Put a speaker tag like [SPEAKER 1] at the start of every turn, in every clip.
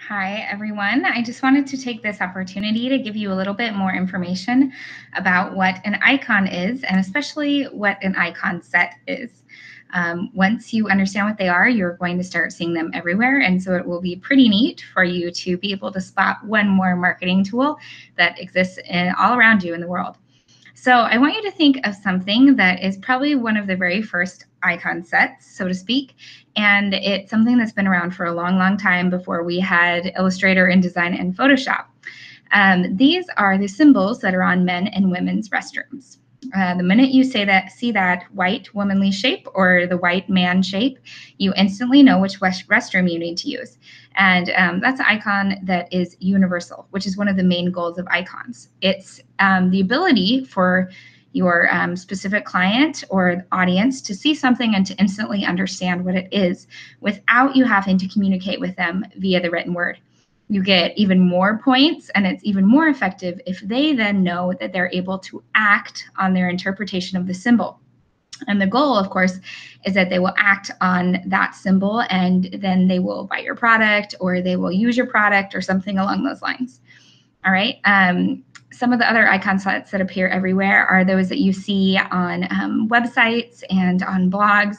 [SPEAKER 1] Hi, everyone. I just wanted to take this opportunity to give you a little bit more information about what an icon is, and especially what an icon set is. Once you understand what they are, you're going to start seeing them everywhere. And so it will be pretty neat for you to be able to spot one more marketing tool that exists all around you in the world. So I want you to think of something that is probably one of the very first icon sets, so to speak, and it's something that's been around for a long, long time before we had Illustrator, InDesign, and Photoshop. These are the symbols that are on men and women's restrooms. The minute you see that white womanly shape or the white man shape, you instantly know which restroom you need to use. And that's an icon that is universal, which is one of the main goals of icons. It's the ability for your specific client or audience to see something and to instantly understand what it is without you having to communicate with them via the written word. You get even more points, and it's even more effective if they then know that they're able to act on their interpretation of the symbol. And the goal, of course, is that they will act on that symbol and then they will buy your product or they will use your product or something along those lines. All right. Some of the other icon sets that appear everywhere are those that you see on websites and on blogs.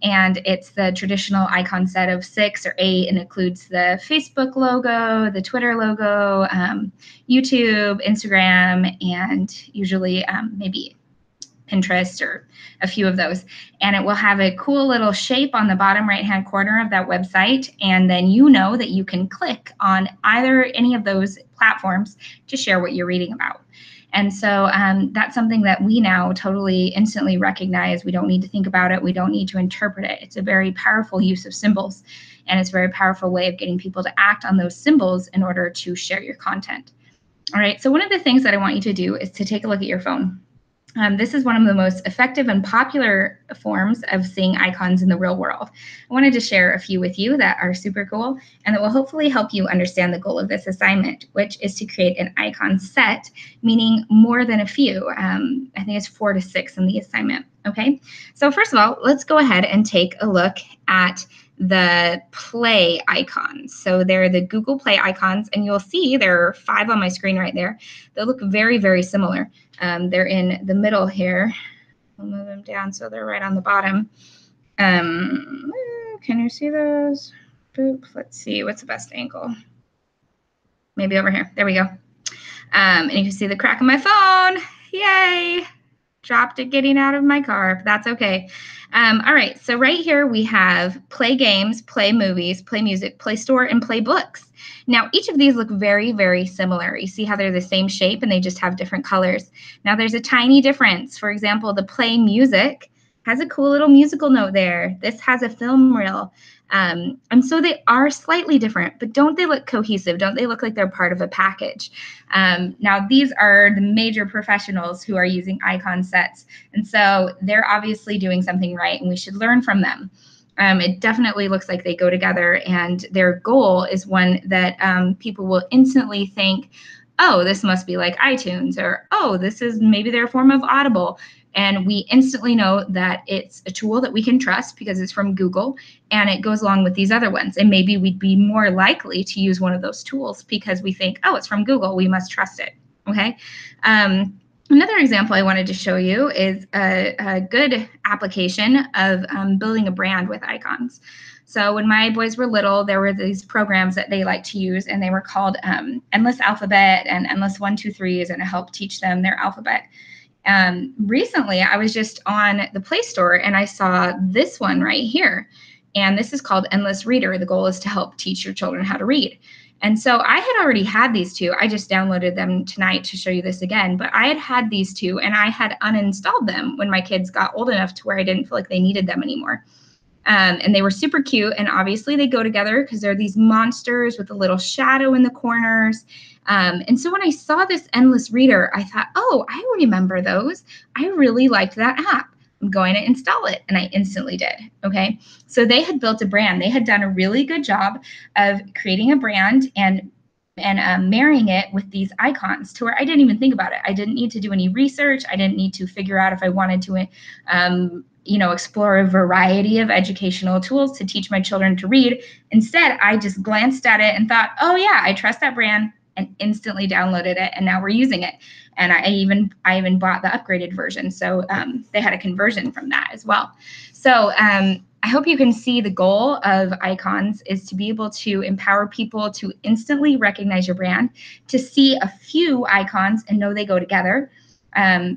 [SPEAKER 1] And it's the traditional icon set of 6 or 8 and includes the Facebook logo, the Twitter logo, YouTube, Instagram, and usually maybe Pinterest or a few of those. And it will have a cool little shape on the bottom right-hand corner of that website. And then you know that you can click on either any of those platforms to share what you're reading about. And so that's something that we now totally instantly recognize. We don't need to think about it. We don't need to interpret it. It's a very powerful use of symbols. And it's a very powerful way of getting people to act on those symbols in order to share your content. All right. So one of the things that I want you to do is to take a look at your phone. This is one of the most effective and popular forms of seeing icons in the real world. I wanted to share a few with you that are super cool and that will hopefully help you understand the goal of this assignment, which is to create an icon set, meaning more than a few. I think it's 4 to 6 in the assignment. Okay, so first of all, let's go ahead and take a look at the Play icons. So they're the Google Play icons, and you'll see there are 5 on my screen right there. They look very, very similar. They're in the middle here. I'll move them down so they're right on the bottom. Can you see those? Boop. Let's see, what's the best angle? Maybe over here. There we go. And you can see the crack of my phone. Yay! Dropped it getting out of my car. That's okay. All right, so right here we have Play Games, Play Movies, Play Music, Play Store, and Play Books. Now, each of these look very, very similar. You see how they're the same shape and they just have different colors. Now, there's a tiny difference. For example, the Play Music has a cool little musical note there. This has a film reel. And so they are slightly different, but don't they look cohesive? Don't they look like they're part of a package? Now, these are the major professionals who are using icon sets. And so they're obviously doing something right, and we should learn from them. It definitely looks like they go together, and their goal is one that people will instantly think, oh, this must be like iTunes, or oh, this is maybe their form of Audible. And we instantly know that it's a tool that we can trust because it's from Google and it goes along with these other ones. And maybe we'd be more likely to use one of those tools because we think, oh, it's from Google, we must trust it. Okay. Another example I wanted to show you is a good application of building a brand with icons. So when my boys were little, there were these programs that they liked to use, and they were called Endless Alphabet and Endless 1-2-3s, and it helped teach them their alphabet. Recently, I was just on the Play Store and I saw this one right here. And this is called Endless Reader. The goal is to help teach your children how to read. And so I had already had these two. I just downloaded them tonight to show you this again. But I had these two and I had uninstalled them when my kids got old enough to where I didn't feel like they needed them anymore. And they were super cute. And obviously they go together because they're these monsters with a little shadow in the corners. And so when I saw this Endless Reader, I thought, oh, I remember those. I really liked that app. I'm going to install it. And I instantly did. Okay. So they had built a brand. They had done a really good job of creating a brand and marrying it with these icons to where I didn't even think about it. I didn't need to do any research. I didn't need to figure out if I wanted to explore a variety of educational tools to teach my children to read. Instead, I just glanced at it and thought, oh yeah, I trust that brand, and instantly downloaded it, and now we're using it. And I even bought the upgraded version, so they had a conversion from that as well. So I hope you can see the goal of icons is to be able to empower people to instantly recognize your brand, to see a few icons and know they go together.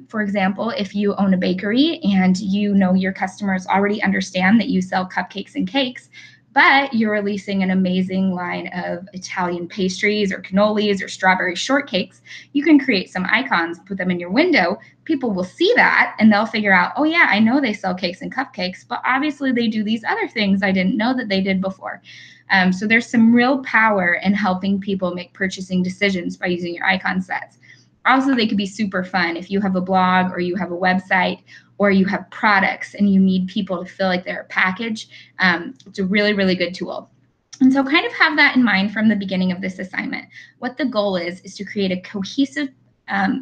[SPEAKER 1] For example, if you own a bakery and your customers already understand that you sell cupcakes and cakes, but you're releasing an amazing line of Italian pastries or cannolis or strawberry shortcakes, you can create some icons, put them in your window. People will see that and they'll figure out, oh yeah, I know they sell cakes and cupcakes, but obviously they do these other things I didn't know that they did before. So there's some real power in helping people make purchasing decisions by using your icon sets. Also, they could be super fun if you have a blog or you have a website or you have products and you need people to feel like they're a package. It's a really, really good tool. And so kind of have that in mind from the beginning of this assignment. What the goal is to create a cohesive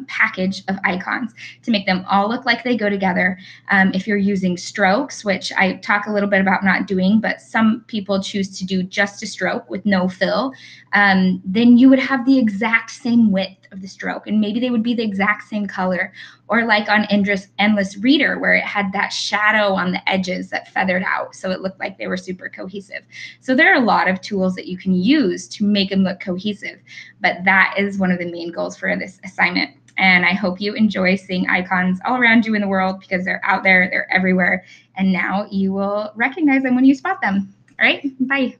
[SPEAKER 1] package of icons to make them all look like they go together. If you're using strokes, which I talk a little bit about not doing, but some people choose to do just a stroke with no fill, then you would have the exact same width of the stroke, and maybe they would be the exact same color. Or like on Endless Reader, where it had that shadow on the edges that feathered out, so it looked like they were super cohesive. So there are a lot of tools that you can use to make them look cohesive, but that is one of the main goals for this assignment. And I hope you enjoy seeing icons all around you in the world, because they're out there, they're everywhere, and now you will recognize them when you spot them. All right, bye.